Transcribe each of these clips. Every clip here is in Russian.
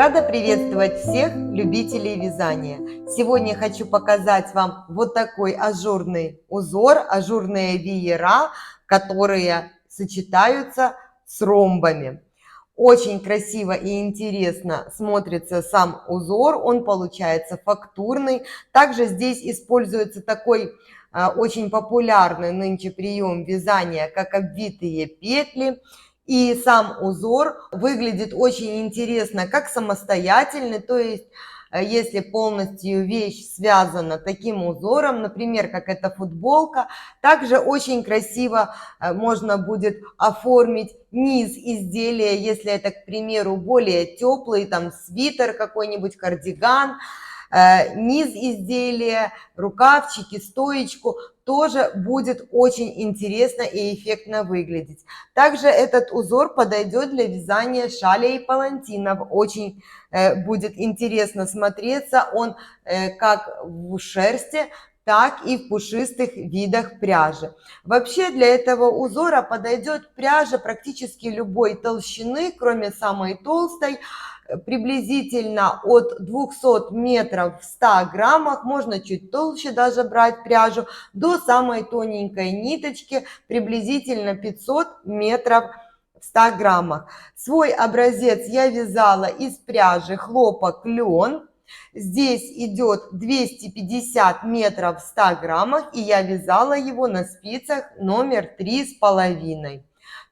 Рада приветствовать всех любителей вязания. Сегодня хочу показать вам вот такой ажурный узор, ажурные веера, которые сочетаются с ромбами. Очень красиво и интересно смотрится сам узор, он получается фактурный. Также здесь используется такой очень популярный нынче прием вязания, как обвитые петли. И сам узор выглядит очень интересно, как самостоятельный, то есть если полностью вещь связана таким узором, например, как эта футболка, также очень красиво можно будет оформить низ изделия, если это, к примеру, более теплый, там свитер какой-нибудь, кардиган, низ изделия, рукавчики, стоечку, тоже будет очень интересно и эффектно выглядеть. Также этот узор подойдет для вязания шалей и палантинов. Очень будет интересно смотреться он как в шерсти, так и в пушистых видах пряжи. Вообще для этого узора подойдет пряжа практически любой толщины, кроме самой толстой. Приблизительно от 200 метров в 100 граммах, можно чуть толще даже брать пряжу, до самой тоненькой ниточки, приблизительно 500 метров в 100 граммах. Свой образец я вязала из пряжи хлопок лен. Здесь идет 250 метров в 100 граммах, и я вязала его на спицах номер 3,5.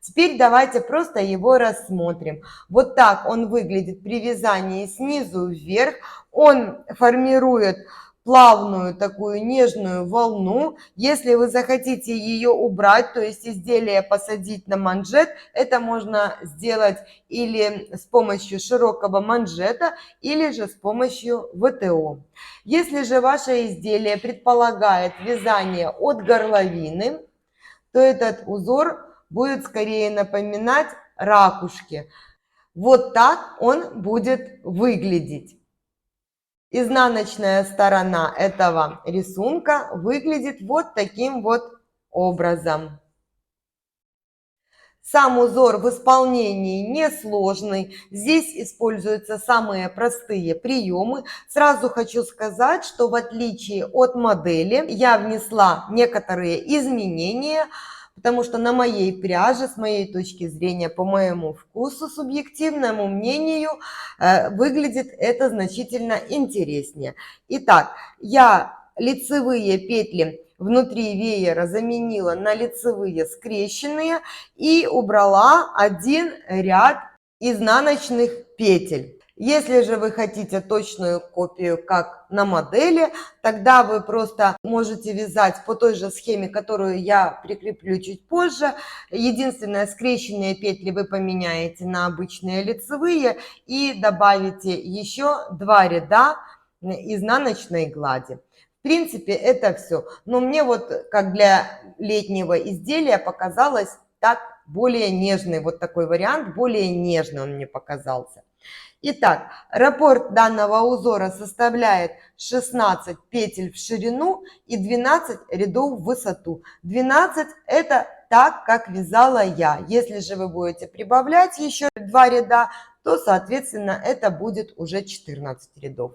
Теперь давайте просто его рассмотрим. Вот так он выглядит при вязании снизу вверх. Он формирует плавную такую нежную волну. Если вы захотите ее убрать, то есть изделие посадить на манжет, это можно сделать или с помощью широкого манжета, или же с помощью ВТО. Если же ваше изделие предполагает вязание от горловины, то этот узор будет скорее напоминать ракушки. Вот так он будет выглядеть. Изнаночная сторона этого рисунка выглядит вот таким вот образом. Сам узор в исполнении несложный, здесь используются самые простые приемы. Сразу хочу сказать, что в отличие от модели я внесла некоторые изменения, потому что на моей пряже, с моей точки зрения, по моему вкусу, субъективному мнению, выглядит это значительно интереснее. Итак, я лицевые петли внутри веера заменила на лицевые скрещенные и убрала один ряд изнаночных петель. Если же вы хотите точную копию, как на модели, тогда вы просто можете вязать по той же схеме, которую я прикреплю чуть позже. Единственное, скрещенные петли вы поменяете на обычные лицевые и добавите еще 2 ряда изнаночной глади. В принципе, это все. Но мне вот, как для летнего изделия, показалось так более нежный, вот такой вариант, более нежный он мне показался. Итак, раппорт данного узора составляет 16 петель в ширину и 12 рядов в высоту. 12 это так, как вязала я. Если же вы будете прибавлять еще 2 ряда, то, соответственно, это будет уже 14 рядов.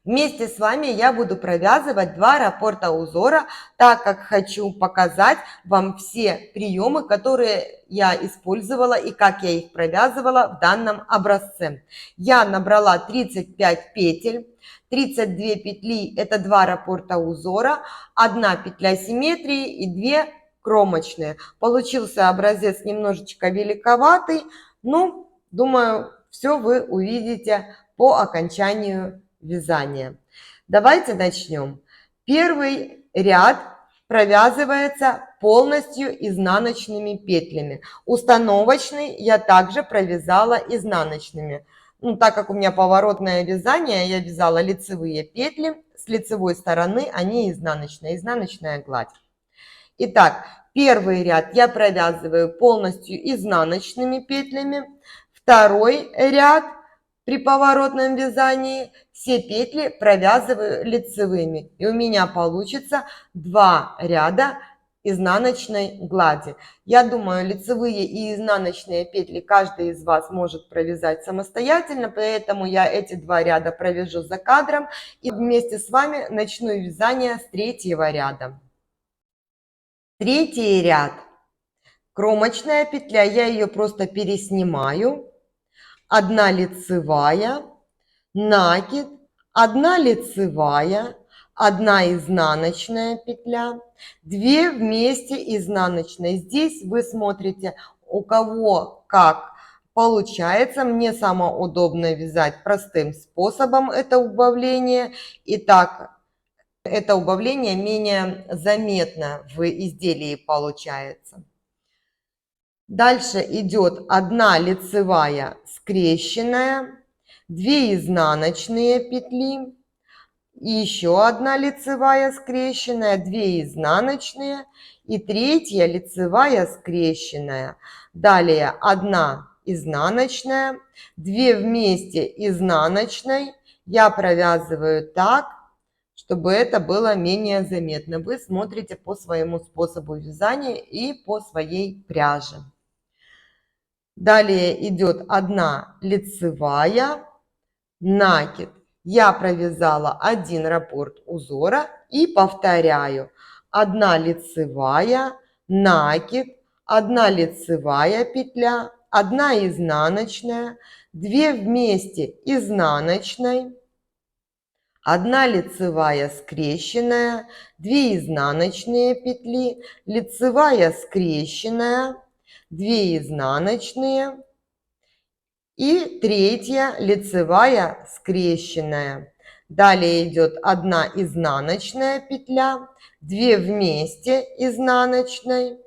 Вместе с вами я буду провязывать 2 раппорта узора, так как хочу показать вам все приемы, которые я использовала и как я их провязывала в данном образце. Я набрала 35 петель, 32 петли – это 2 раппорта узора, 1 петля симметрии и 2 кромочные. Получился образец немножечко великоватый, но, думаю, все вы увидите по окончанию вязания. Давайте начнем. Первый ряд провязывается полностью изнаночными петлями. Установочный я также провязала изнаночными. Так как у меня поворотное вязание, я вязала лицевые петли, с лицевой стороны они изнаночные, изнаночная гладь. Итак, первый ряд я провязываю полностью изнаночными петлями. Второй ряд при поворотном вязании все петли провязываю лицевыми. И у меня получится 2 ряда изнаночной глади. Я думаю, лицевые и изнаночные петли каждый из вас может провязать самостоятельно, поэтому я эти два ряда провяжу за кадром и вместе с вами начну вязание с третьего ряда. Третий ряд. Кромочная петля, я ее просто переснимаю. 1 лицевая, накид, 1 лицевая, 1 изнаночная петля, 2 вместе изнаночной. Здесь вы смотрите, у кого как получается. Мне самое удобное вязать простым способом это убавление. Итак, это убавление менее заметно в изделии получается. Дальше идет 1 лицевая скрещенная, 2 изнаночные петли, еще 1 лицевая скрещенная, 2 изнаночные и 3 лицевая скрещенная. Далее 1 изнаночная, 2 вместе изнаночной. Я провязываю так, чтобы это было менее заметно. Вы смотрите по своему способу вязания и по своей пряже. Далее идет 1 лицевая, накид. Я провязала 1 раппорт узора и повторяю. 1 лицевая, накид, 1 лицевая петля, 1 изнаночная, 2 вместе изнаночной, 1 лицевая скрещенная, 2 изнаночные петли, лицевая скрещенная, 2 изнаночные и 3 лицевая скрещенная. Далее идет 1 изнаночная петля, 2 вместе изнаночной,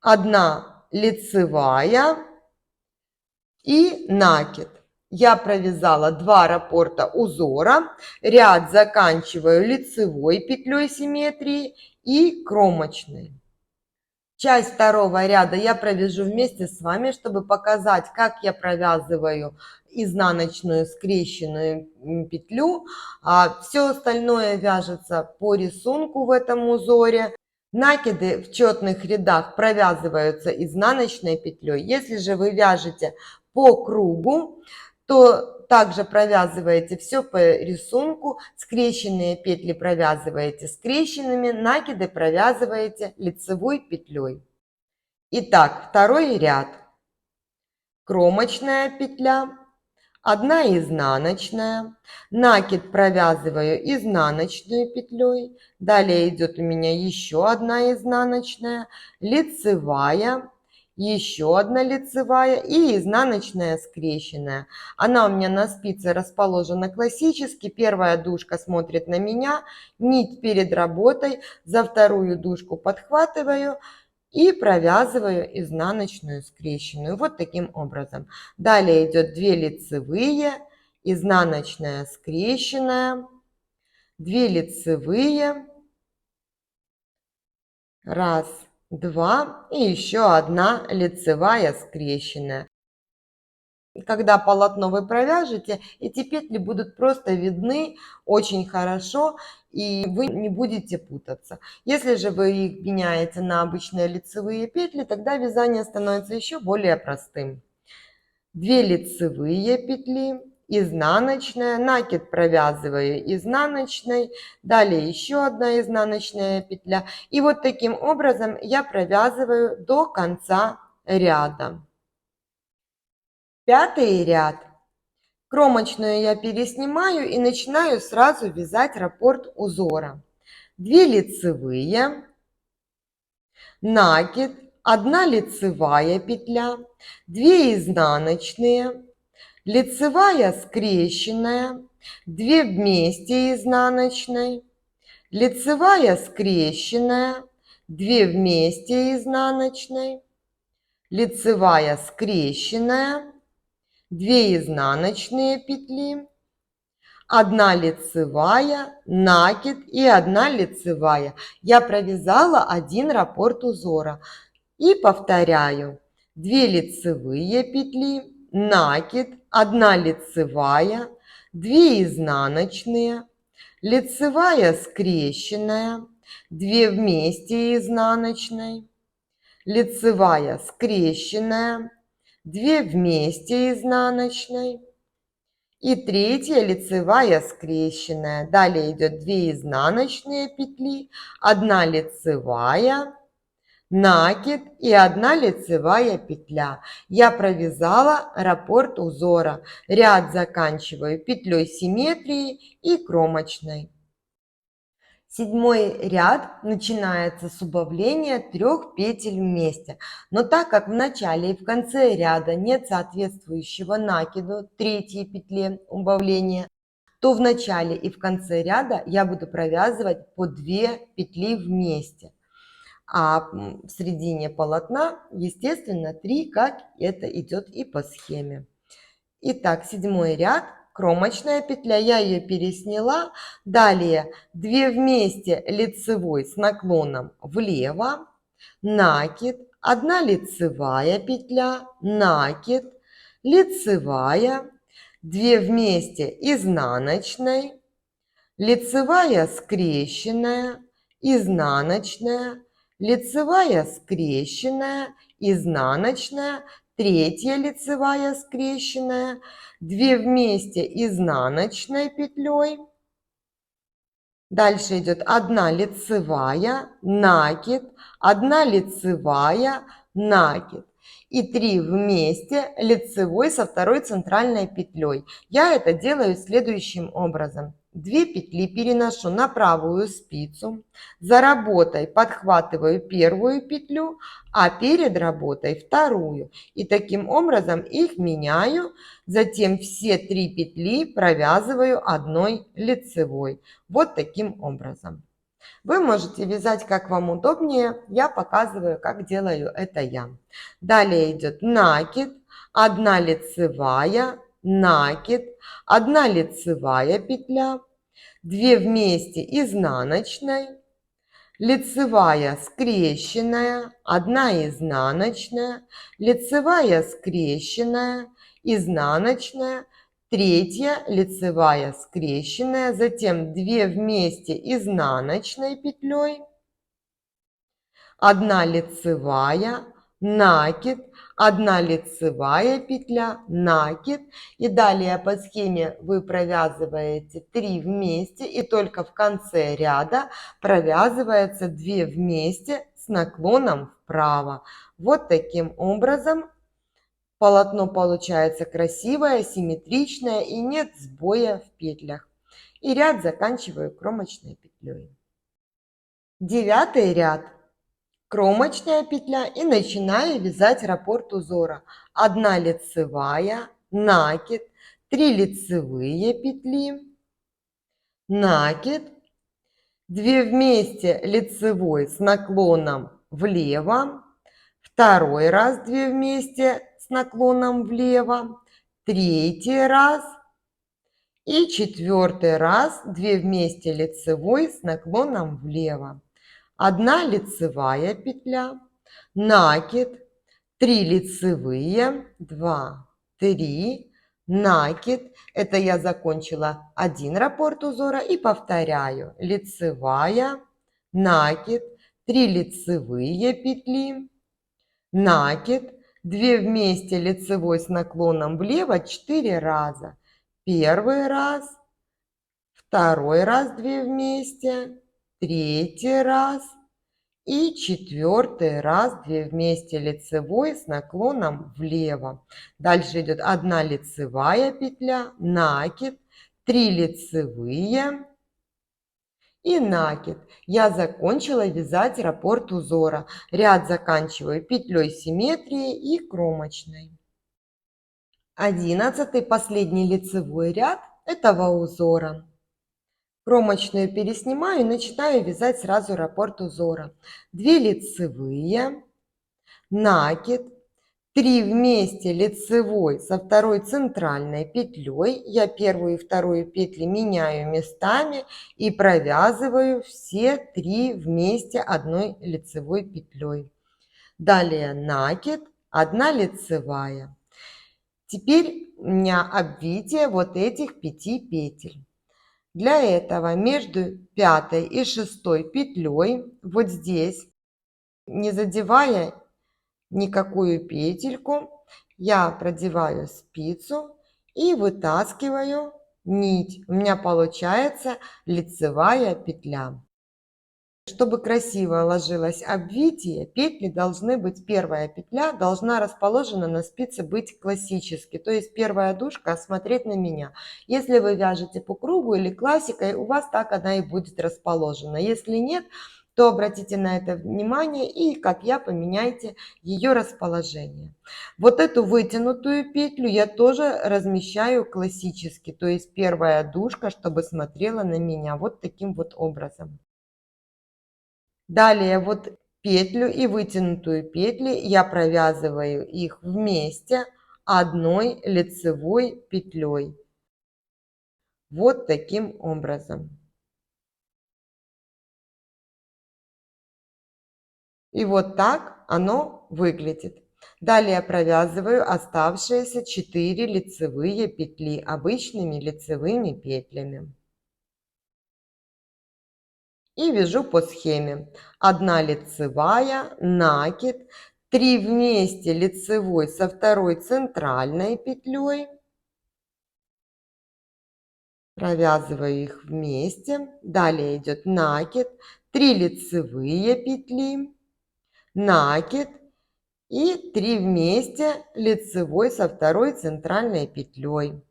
1 лицевая и накид. Я провязала 2 раппорта узора, ряд заканчиваю лицевой петлей симметрии и кромочной. Часть второго ряда я провяжу вместе с вами, чтобы показать, как я провязываю изнаночную скрещенную петлю. Все остальное вяжется по рисунку в этом узоре. Накиды в четных рядах провязываются изнаночной петлей. Если же вы вяжете по кругу, то также провязываете все по рисунку, скрещенные петли провязываете скрещенными, накиды провязываете лицевой петлей. Итак, второй ряд. Кромочная петля, 1 изнаночная, накид провязываю изнаночной петлей, далее идет у меня еще 1 изнаночная, лицевая, еще 1 лицевая и изнаночная скрещенная. Она у меня на спице расположена классически. Первая дужка смотрит на меня, нить перед работой, за вторую дужку подхватываю и провязываю изнаночную скрещенную. Вот таким образом. Далее идет 2 лицевые, изнаночная скрещенная, 2 лицевые, 1, 2 и еще 1 лицевая скрещенная. Когда полотно вы провяжете, эти петли будут просто видны очень хорошо, и вы не будете путаться. Если же вы их меняете на обычные лицевые петли, тогда вязание становится еще более простым. 2 лицевые петли, изнаночная, накид провязываю изнаночной, далее еще 1 изнаночная петля. И вот таким образом я провязываю до конца ряда. Пятый ряд. Кромочную я переснимаю и начинаю сразу вязать раппорт узора. 2 лицевые, накид, 1 лицевая петля, 2 изнаночные, лицевая скрещенная, 2 вместе изнаночной, лицевая скрещенная, 2 вместе изнаночной, лицевая скрещенная, 2 изнаночные петли, 1 лицевая, накид и 1 лицевая. Я провязала 1 раппорт узора. И повторяю. 2 лицевые петли, накид, 1 лицевая, 2 изнаночные, лицевая скрещенная, 2 вместе изнаночной, лицевая скрещенная, 2 вместе изнаночной и третья лицевая скрещенная. Далее идет 2 изнаночные петли, 1 лицевая, накид и 1 лицевая петля. Я провязала раппорт узора. Ряд заканчиваю петлей симметрии и кромочной. 7 ряд начинается с убавления 3 петель вместе. Но так как в начале и в конце ряда нет соответствующего накиду 3 петле убавления, то в начале и в конце ряда я буду провязывать по 2 петли вместе. А в середине полотна, естественно, 3, как это идет и по схеме. Итак, 7 ряд, кромочная петля, я ее пересняла. Далее 2 вместе лицевой с наклоном влево, накид, 1 лицевая петля, накид, лицевая, 2 вместе изнаночной, лицевая скрещенная, изнаночная, лицевая скрещенная, изнаночная, третья лицевая скрещенная, 2 вместе изнаночной петлей. Дальше идет 1 лицевая, накид, 1 лицевая, накид и 3 вместе лицевой со второй центральной петлей. Я это делаю следующим образом. 2 петли переношу на правую спицу, за работой подхватываю первую петлю, а перед работой вторую. И таким образом их меняю, затем все 3 петли провязываю 1 лицевой. Вот таким образом. Вы можете вязать как вам удобнее, я показываю, как делаю это я. Далее идет накид, 1 лицевая, накид, 1 лицевая петля, 2 вместе изнаночной, лицевая скрещенная, 1 изнаночная, лицевая скрещенная, изнаночная, третья лицевая скрещенная, затем 2 вместе изнаночной петлей, 1 лицевая, накид, 1 лицевая петля, накид. И далее по схеме вы провязываете 3 вместе и только в конце ряда провязывается 2 вместе с наклоном вправо. Вот таким образом полотно получается красивое, симметричное и нет сбоя в петлях. И ряд заканчиваю кромочной петлей. 9 ряд. Кромочная петля и начинаю вязать раппорт узора. 1 лицевая, накид, 3 лицевые петли, накид, 2 вместе лицевой с наклоном влево, второй раз 2 вместе с наклоном влево, третий раз и четвертый раз 2 вместе лицевой с наклоном влево. 1 лицевая петля, накид, 3 лицевые, 2, 3, накид. Это я закончила 1 раппорт узора и повторяю. Лицевая, накид, 3 лицевые петли, накид, 2 вместе лицевой с наклоном влево 4 раза. Первый раз, второй раз 2 вместе, третий раз и четвертый раз 2 вместе лицевой с наклоном влево. Дальше идет 1 лицевая петля, накид, 3 лицевые и накид. Я закончила вязать раппорт узора. Ряд заканчиваю петлей симметрии и кромочной. 11 последний лицевой ряд этого узора. Кромочную переснимаю и начинаю вязать сразу раппорт узора. 2 лицевые, накид, 3 вместе лицевой со второй центральной петлей. Я первую и вторую петли меняю местами и провязываю все 3 вместе одной лицевой петлей. Далее накид, 1 лицевая. Теперь у меня обвитие вот этих 5 петель. Для этого между пятой и шестой петлей, вот здесь, не задевая никакую петельку, я продеваю спицу и вытаскиваю нить. У меня получается лицевая петля. Чтобы красиво ложилось обвитие, петли должны быть, первая петля должна расположена на спице быть классически, то есть первая дужка смотреть на меня. Если вы вяжете по кругу или классикой, у вас так она и будет расположена. Если нет, то обратите на это внимание и, как я, поменяйте ее расположение. Вот эту вытянутую петлю я тоже размещаю классически, то есть первая дужка, чтобы смотрела на меня вот таким вот образом. Далее вот петлю и вытянутую петли я провязываю их вместе одной лицевой петлей. Вот таким образом. И вот так оно выглядит. Далее провязываю оставшиеся 4 лицевые петли обычными лицевыми петлями. И вяжу по схеме. 1 лицевая, накид, 3 вместе лицевой со второй центральной петлей. Провязываю их вместе. Далее идет накид, 3 лицевые петли, накид и 3 вместе лицевой со второй центральной петлей.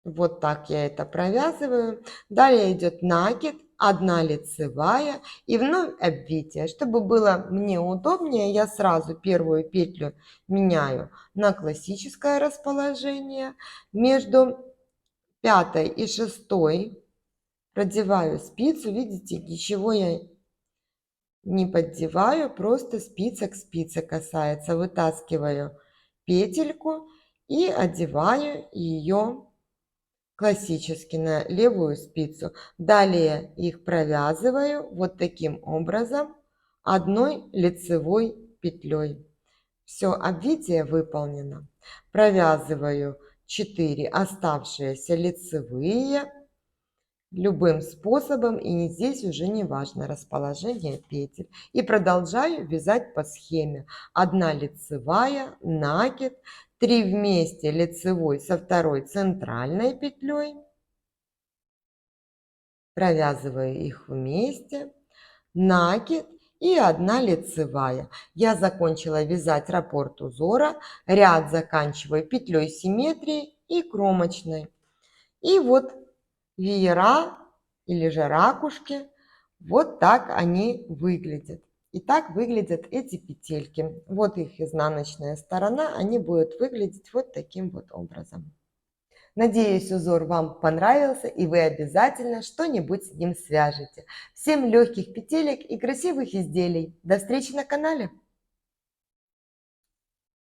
Вот так я это провязываю. Далее идет накид, 1 лицевая и вновь обвитие. Чтобы было мне удобнее, я сразу первую петлю меняю на классическое расположение. Между пятой и шестой продеваю спицу. Видите, ничего я не поддеваю, просто спица к спице касается. Вытаскиваю петельку и одеваю ее классически на левую спицу. Далее их провязываю вот таким образом одной лицевой петлей. Все, обвитие выполнено. Провязываю 4 оставшиеся лицевые любым способом, и здесь уже не важно расположение петель. И продолжаю вязать по схеме. 1 лицевая, накид, 3 вместе лицевой со второй центральной петлей. Провязываю их вместе, накид и 1 лицевая. Я закончила вязать раппорт узора, ряд заканчиваю петлей симметрии и кромочной. И вот веера или же ракушки, вот так они выглядят. И так выглядят эти петельки. Вот их изнаночная сторона, они будут выглядеть вот таким вот образом. Надеюсь, узор вам понравился, и вы обязательно что-нибудь с ним свяжете. Всем легких петелек и красивых изделий. До встречи на канале!